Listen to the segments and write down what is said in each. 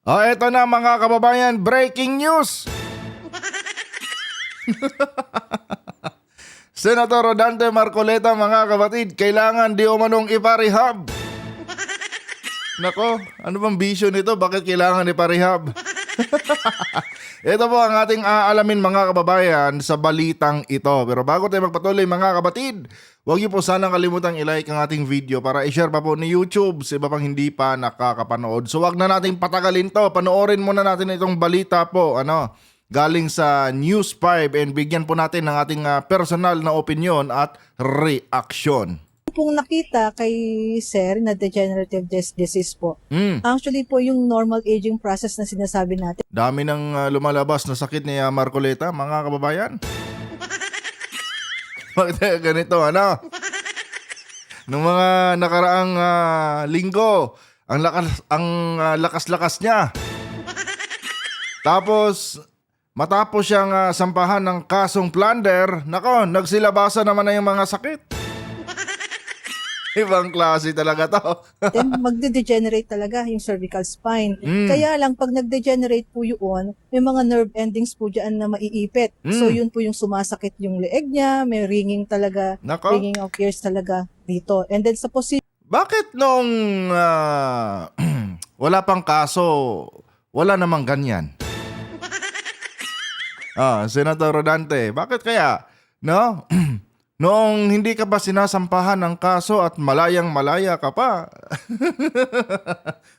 Eto na mga kababayan, breaking news! Senator Rodante Marcoleta, mga kapatid, kailangan di umanong iparehab. Nako, ano bang bisyo nito? Bakit kailangan iparehab? Ito po ang ating aalamin mga kababayan sa balitang ito. Pero bago tayo magpatuloy mga kapatid, huwag niyo po sanang kalimutang i-like ang ating video para i-share pa po ni YouTube sa iba pang hindi pa nakakapanood. So wag na nating patagalin to. Panoorin muna natin itong balita po. Galing sa News 5 and bigyan po natin ng ating personal na opinion at reaksyon. Pong nakita kay Sir na degenerative disease po. Actually po yung normal aging process na sinasabi natin. Dami ng lumalabas na sakit ni Marcoleta, mga kababayan. Bakit ganito, Nung mga nakaraang linggo, ang lakas-lakas niya. Tapos matapos siyang sampahan ng kasong plunder, nako, nagsilabasa naman na yung mga sakit. Ibang klase talaga to. Then magde-degenerate talaga yung cervical spine. Kaya lang pag nag-degenerate po yun, may mga nerve endings po dyan na maiipit. So yun po yung sumasakit yung leeg niya, may ringing talaga, Nako. ringing of ears talaga dito. And then sa Bakit nung wala pang kaso, wala namang ganyan? Senator Rodante, bakit kaya? No? Noong hindi ka pa sinasampahan ng kaso at malayang-malaya ka pa,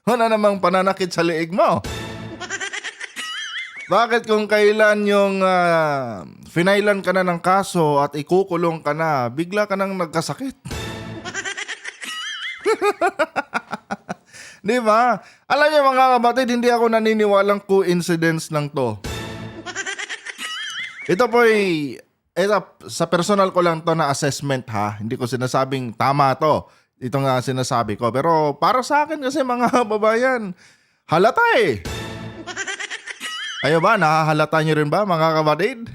wala namang pananakit sa leeg mo. Bakit kung kailan yung finailan ka na ng kaso at ikukulong ka na, bigla ka nang nagkasakit? Di ba? Alam niyo mga kapatid, hindi ako naniniwalang coincidence lang to. Ito sa personal ko lang to na assessment ha. Hindi ko sinasabing tama to. Ito nga sinasabi ko. Pero para sa akin kasi mga kababayan, halata eh. Kayo ba? Nahahalata nyo rin ba mga kapatid?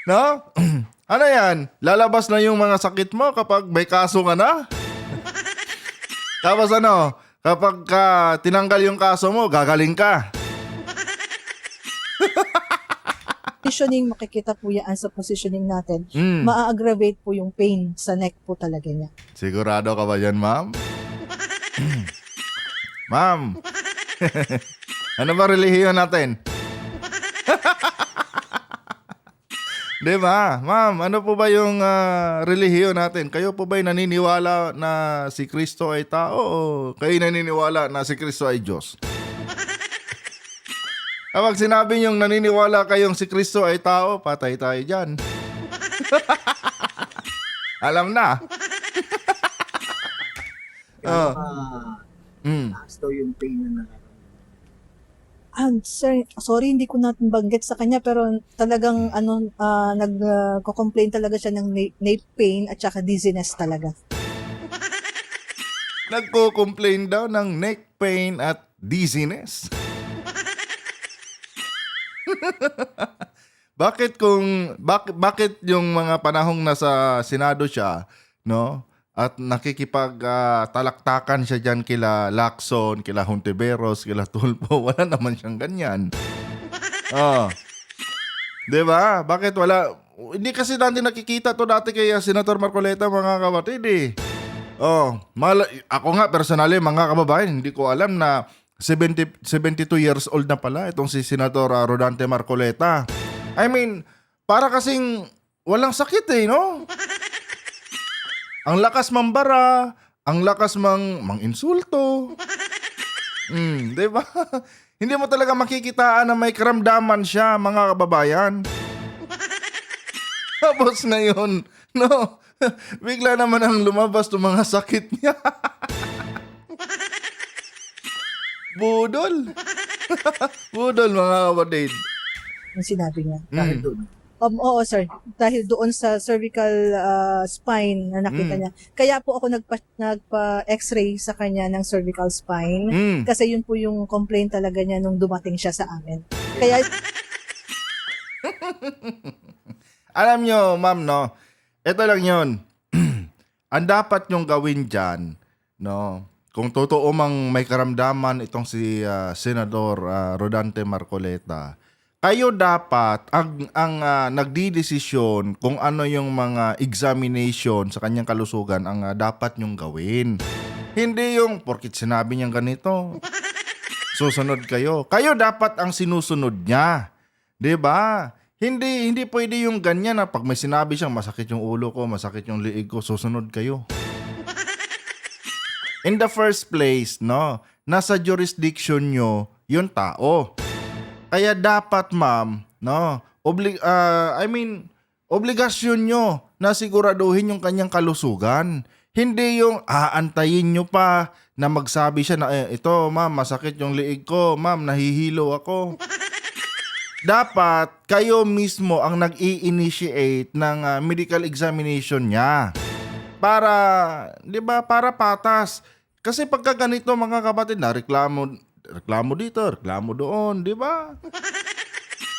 No? Ano yan? Lalabas na yung mga sakit mo kapag may kaso ka na? Tapos kapag tinanggal yung kaso mo, gagaling ka. positioning, makikita po yan sa positioning natin, maa-aggravate po yung pain sa neck po talaga niya. Sigurado ka ba yan, ma'am? Ma'am, ano ba relihiyon natin? Di ba? Ma'am, ano po ba yung relihiyon natin? Kayo po ba'y naniniwala na si Kristo ay tao o kayo naniniwala na si Kristo ay Diyos? Kapag sinabi niyong naniniwala kayong si Kristo ay tao, patay tayo dyan. Alam na. Gusto yung pain na Sir, sorry hindi ko natin banggit sa kanya pero talagang nagko-complain talaga siya ng neck pain at saka dizziness talaga. Nagko-complain daw ng neck pain at dizziness. Bakit yung mga panahong nasa Senado siya, no? At nakikipag talaktakan siya diyan kila Lacson, kila Hontiveros, kila Tulfo, wala naman siyang ganyan. 'Di ba? Bakit wala? Hindi kasi natin nakikita to dati kay Senator Marcoleta, mga kapatid eh. Ako nga personally mga kababayan, hindi ko alam na 72 years old na pala itong si Senator Rodante Marcoleta. I mean, para kasing walang sakit eh, no? Ang lakas mambara, ang lakas mang-insulto. Di ba? Hindi mo talaga makikitaan na may karamdaman siya, mga kababayan. Tapos ngayon, no? Bigla naman ang lumabas ng mga sakit niya. Budol. Budol, mga kapatid. Yung sinabi niya. dahil doon. Oo, sir. Dahil doon sa cervical spine na nakita niya. Kaya po ako nagpa-x-ray sa kanya ng cervical spine. Kasi yun po yung complaint talaga niya nung dumating siya sa amin. Kaya Alam nyo, ma'am, no? Ito lang yun. Ang dapat nyong gawin dyan, no? kung totoo mang may karamdaman itong si Senador Rodante Marcoleta, kayo dapat ang nagdidesisyon kung ano yung mga examination sa kanyang kalusugan ang dapat nyong gawin. Hindi yung porkit sinabi niyang ganito, susunod kayo. Kayo dapat ang sinusunod niya. 'Di ba? Hindi pwede yung ganyan na pag may sinabi siyang masakit yung ulo ko, masakit yung liig ko, susunod kayo. In the first place, no, nasa jurisdiction nyo yung tao. Kaya dapat, ma'am, no, obligasyon nyo na siguraduhin yung kanyang kalusugan. Hindi yung aantayin nyo pa na magsabi siya na, ito, ma'am, masakit yung liig ko, ma'am, nahihilo ako. Dapat kayo mismo ang nag-i-initiate ng medical examination niya. Para, 'di ba, para patas. Kasi pagka ganito mga kapatid na reklamo dito, reklamo doon, 'di ba?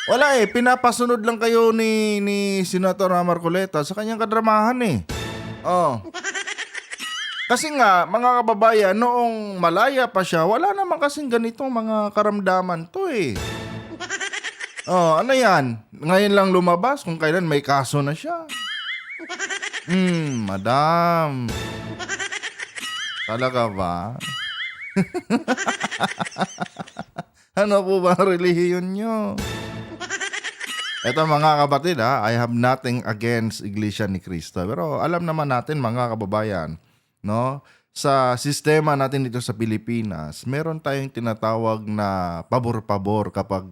Wala pinapasunod lang kayo ni Senator Marcoleta sa kanyang kadramahan Oh. Kasi nga, mga kababayan, noong malaya pa siya, wala naman kasing ganitong mga karamdaman to Oh, ano yan? Ngayon lang lumabas kung kailan may kaso na siya. Madam. Talaga ba? Ano po ba ang relihiyon nyo? Eto mga kapatid I have nothing against Iglesia ni Cristo. Pero alam naman natin mga kababayan, no? Sa sistema natin dito sa Pilipinas, meron tayong tinatawag na pabor-pabor kapag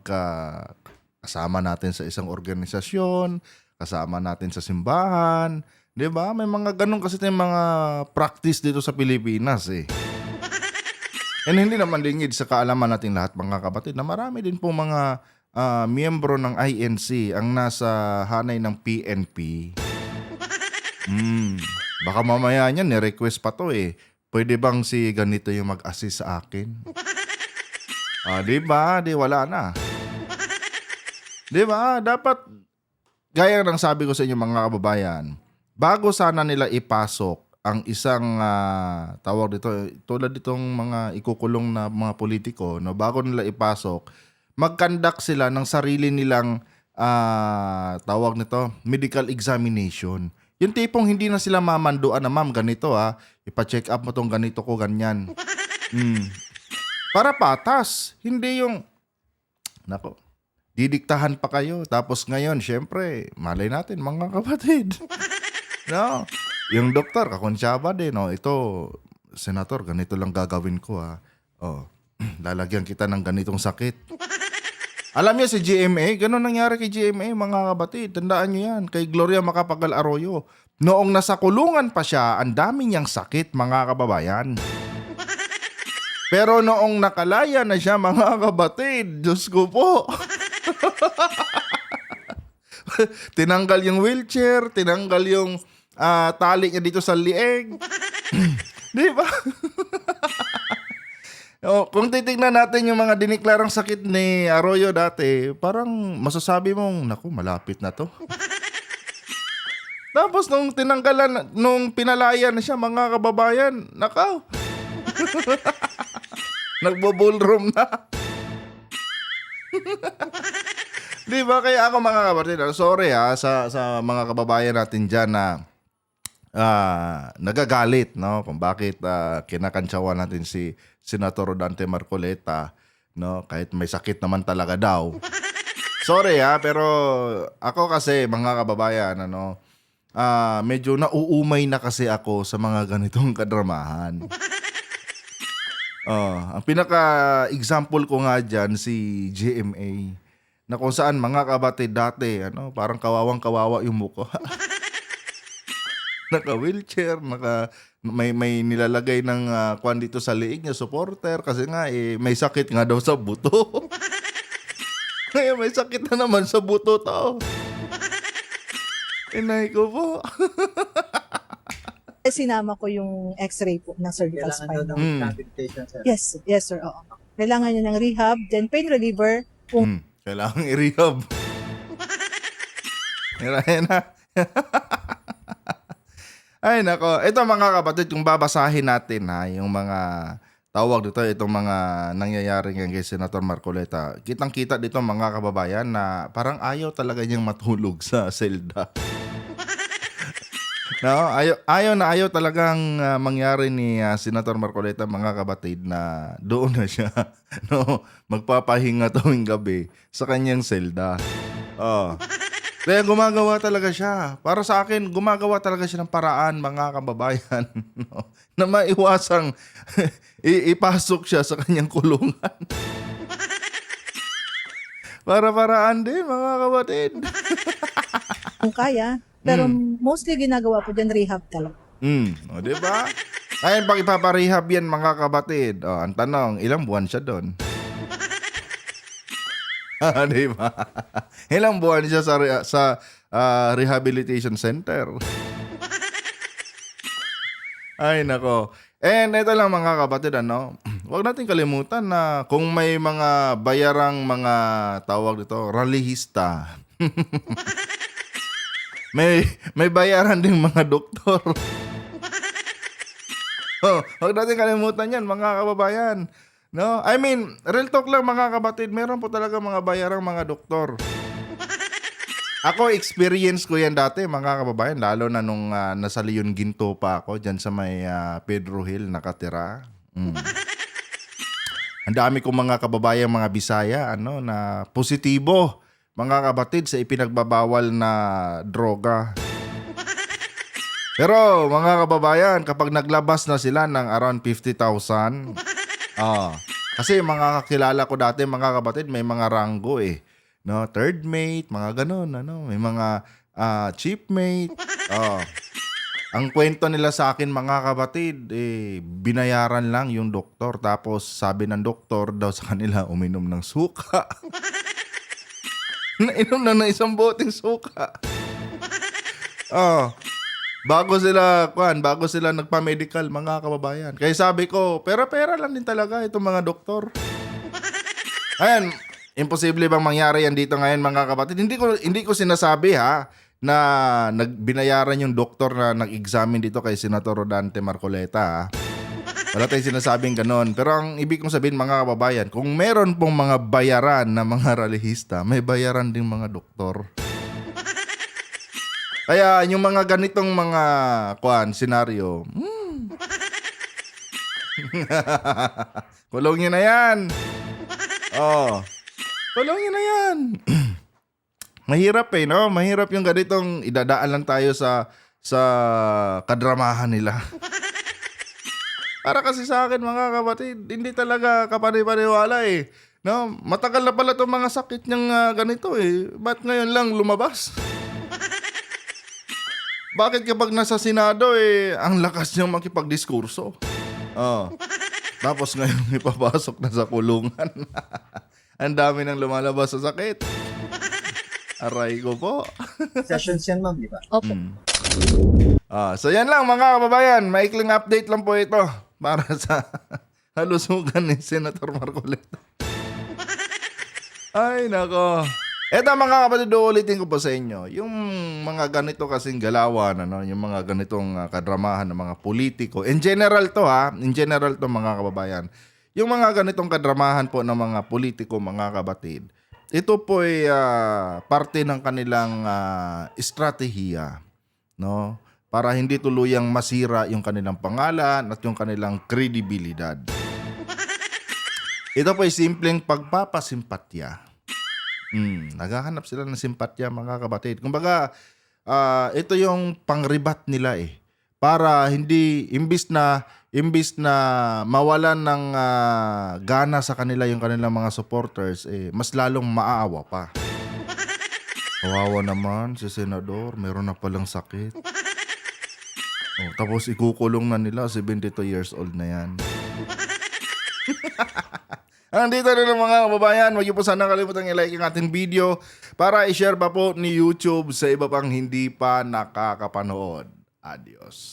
kasama natin sa isang organisasyon, kasama natin sa simbahan. 'Di ba? May mga ganun kasi tayong mga practice dito sa Pilipinas And hindi naman lingid sa kaalaman natin lahat mga kapatid na marami din po mga miyembro ng INC ang nasa hanay ng PNP. Baka mamaya niyan ni-request pa to Pwede bang si ganito yung mag-assist sa akin? 'Di ba? Di wala na. 'Di ba? Dapat gaya ng sabi ko sa inyo mga kababayan, bago sana nila ipasok ang isang tawag dito, tulad ditong mga ikukulong na mga politiko, no, bago nila ipasok, mag-conduct sila ng sarili nilang tawag nito, medical examination. Yung tipong hindi na sila mamanduan na, ma'am, ganito ipa-check up mo tong ganito ko, ganyan. Para patas, hindi yung nako, didiktahan pa kayo. Tapos ngayon, syempre, malay natin mga kapatid. No, yung doktor, kakonsyaba din. Ito, senator, ganito lang gagawin ko lalagyan kita ng ganitong sakit. Alam niyo si GMA, ganun nangyari kay GMA mga kapatid. Tandaan niyo yan, kay Gloria Macapagal Arroyo. Noong nasa kulungan pa siya, ang dami niyang sakit mga kababayan. Pero noong nakalaya na siya mga kapatid, Diyos ko po. Tinanggal yung wheelchair, tinanggal yung tali niya dito sa lieg. Di ba? Kung titignan natin yung mga diniklarang sakit ni Arroyo dati, parang masasabi mong, naku, malapit na to. Tapos nung tinanggalan, nung pinalaya na siya mga kababayan, nakaw. Nagbo-ballroom na. Di ba? Kaya ako mga kapatid, sorry sa mga kababayan natin dyan na nagagalit, no, kung bakit kinakantsawan natin si Senator Rodante Marcoleta, no, kahit may sakit naman talaga daw. Sorry pero ako kasi mga kababayan, medyo nauumay na kasi ako sa mga ganitong kadramahan. Ang pinaka-example ko nga dyan si GMA, na kung saan mga kapatid dati, parang kawawang-kawawa yung mukha. Naka-wheelchair, may nilalagay ng kwan dito sa liig niya, supporter, kasi nga may sakit nga daw sa buto. Kaya may sakit na naman sa buto to. Inay ko po. Sinama ko yung x-ray po ng cervical spine. Kailangan daw ng rehabilitation, sir. Yes sir, oo. Kailangan niya ng rehab, then pain reliever. Kailangan i-rehab. Yan na. Ay nako, ito mga kapatid, kung babasahin natin ha, yung mga tawag dito, itong mga nangyayari ngayon kay Senator Marcoleta. Kitang-kita dito mga kababayan na parang ayaw talaga niyang matulog sa selda. No, ayaw talagang mangyari ni Senator Marcoleta mga kapatid na doon na siya no, magpapahinga tuwing gabi sa kanyang selda. Oh. Kaya gumagawa talaga siya. Para sa akin, gumagawa talaga siya ng paraan mga kababayan no, na maiwasang ipasok siya sa kanyang kulungan. Para-paraan din mga kapatid. Kung kaya. Pero mostly ginagawa ko dyan rehab talaga. O, di ba? Ayun, pag ipaparehab yan mga kapatid. O, ang tanong, ilang buwan siya doon? Di ba? Ilang buwan siya sa rehabilitation center? Ay, nako. And ito lang mga kapatid, ano, huwag natin kalimutan na kung may mga bayarang mga tawag dito, rallyista. may bayaran ding mga doktor. Oh, huwag natin kalimutan yan mga kababayan. No? I mean, real talk lang mga kapatid, meron po talaga mga bayarang mga doktor. Ako, experience ko yan dati mga kababayan, lalo na nung nasa Leon Ginto pa ako, dyan sa may Pedro Hill nakatira. Ang dami kong mga kababayan, mga Bisaya, ano, na positibo, mga kapatid, sa ipinagbabawal na droga. Pero mga kababayan, kapag naglabas na sila ng around 50,000, kasi mga kakilala ko dati mga kapatid, may mga ranggo eh. No, third mate, mga ganun, ano, may mga chief mate. Ang kwento nila sa akin mga kapatid, binayaran lang yung doktor, tapos sabi ng doktor daw sa kanila uminom ng suka. Nainom na ng isang boteng suka. Bago sila nagpa-medical mga kababayan. Kaya sabi ko, pera-pera lang din talaga itong mga doktor. Ayan, imposible bang mangyari yan dito ngayon mga kapatid? Hindi ko sinasabi ha na binayaran yung doktor na nag-examine dito kay Senator Rodante Marcoleta ha. Wala tayong sinasabing ganon. Pero ang ibig kong sabihin mga kababayan, kung meron pong mga bayaran na mga rallyista, may bayaran ding mga doktor. Kaya yung mga ganitong mga senaryo, kulongin na yan. Kulongin na yan. Mahirap no? Mahirap yung ganitong idadaan lang tayo sa kadramahan nila. Para kasi sa akin mga kapatid, hindi talaga kapanipaniwala eh. No? Matagal na pala itong mga sakit niyang ganito eh. Ba't ngayon lang lumabas? Bakit kapag nasa Senado ang lakas niyang makipagdiskurso? Tapos ngayon ipapasok na sa kulungan. Ang dami nang lumalabas sa sakit. Aray ko po. Sessions yan, ma'am, di ba? Opo. So yan lang mga kababayan, maikling update lang po ito para sa halusugan ni Senator Marcoleta. Ay nako. Eto mga kapatid, ulitin ko po sa inyo, yung mga ganito kasing galawan, ano, yung mga ganitong kadramahan ng mga politiko, in general to mga kababayan, yung mga ganitong kadramahan po ng mga politiko, mga kapatid, ito po ay parte ng kanilang estratehiya, no? Para hindi tuluyang masira yung kanilang pangalan at yung kanilang kredibilidad. Ito po ay simpleng pagpapasimpatya. Naghahanap sila ng simpatya mga kapatid. Kumbaga, ito yung pangribat nila para hindi, imbis na mawalan ng gana sa kanila yung kanilang mga supporters, mas lalong maaawa pa. Kawawa naman si Senador, meron na palang sakit. Tapos ikukulong na nila, 72 years old na yan. Andito na ng mga kababayan, huwag niyo po sana kalimutan i-like ang ating video para i-share pa po ni YouTube sa iba pang hindi pa nakakapanood. Adios.